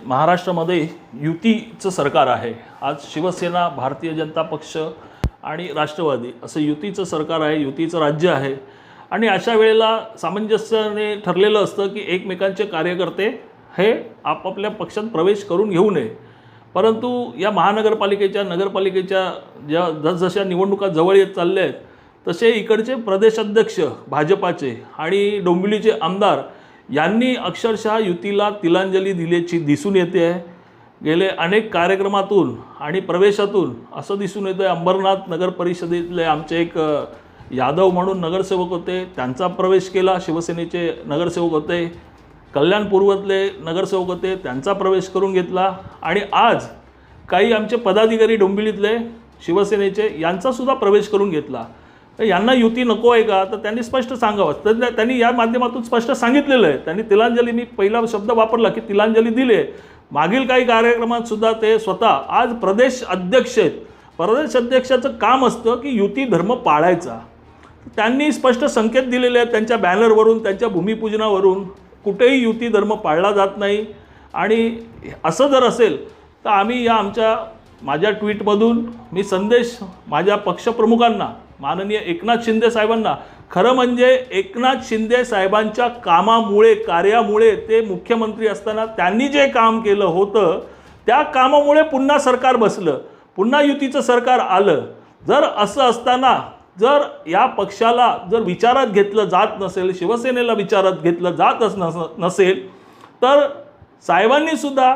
महाराष्ट्रामध्ये युतीचं सरकार आहे। आज शिवसेना, भारतीय जनता पक्ष आणि राष्ट्रवादी असं युतीचं सरकार आहे, युतीचं राज्य आहे। आणि अशा वेळेला सामंजस्याने ठरलेलं असतं की एकमेकांचे कार्यकर्ते हे आपापल्या पक्षात प्रवेश करून घेऊ नये। परंतु या महानगरपालिकेच्या, नगरपालिकेच्या ज्या जसजशा निवडणुका जवळ येत चालल्या आहेत तसे इकडचे प्रदेशाध्यक्ष भाजपाचे आणि डोंबिवलीचे आमदार यांनी अक्षरशः युतीला तिलांजली दिल्याची दिसून येते आहे। गेले अनेक कार्यक्रमातून आणि प्रवेशातून असं दिसून येतं आहे, अंबरनाथ नगर परिषदेतले आमचे एक यादव म्हणून नगरसेवक होते, त्यांचा प्रवेश केला, शिवसेनेचे नगरसेवक होते। कल्याणपूर्वतले नगरसेवक होते, त्यांचा प्रवेश करून घेतला। आणि आज काही आमचे पदाधिकारी डोंबिवलीतले शिवसेनेचे यांचासुद्धा प्रवेश करून घेतला। यांना युती नको आहे का, तर त्यांनी स्पष्ट सांगावं। तर त्यांनी या माध्यमातून स्पष्ट सांगितलेलं आहे। त्यांनी तिलांजली, मी पहिला शब्द वापरला की तिलांजली दिली आहे। मागील काही कार्यक्रमात सुद्धा ते स्वतः आज प्रदेश अध्यक्ष आहेत। प्रदेश अध्यक्षाचं काम असतं की युती धर्म पाळायचा। त्यांनी स्पष्ट संकेत दिलेले आहेत त्यांच्या बॅनरवरून, त्यांच्या भूमिपूजनावरून कुठेही युती धर्म पाळला जात नाही। आणि असं जर असेल तर आम्ही माझ्या ट्विटमधून मी संदेश माझ्या पक्षप्रमुखांना, माननीय एकनाथ शिंदे साहेबांना, खरं म्हणजे एकनाथ शिंदे साहेबांच्या कामामुळे, कार्यामुळे, ते मुख्यमंत्री असताना त्यांनी जे काम केलं होतं त्या कामामुळे पुन्हा सरकार बसलं, पुन्हा युतीचं सरकार आलं। जर असं असताना जर या पक्षाला जर विचारात घेतलं जात नसेल, शिवसेनेला विचारात घेतलं जात नसेल तर साहेबांनी सुद्धा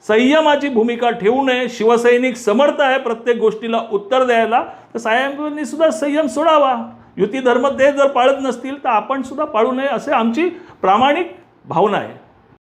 संयमाची भूमिका ठेवू नये। शिवसैनिक समर्थ आहे प्रत्येक गोष्टीला उत्तर द्यायला, तर साहेबांनी सुद्धा संयम सोडावा। युती धर्म ते जर पाळत नसतील तर आपण सुद्धा पाळू नये, असे आमची प्रामाणिक भावना आहे।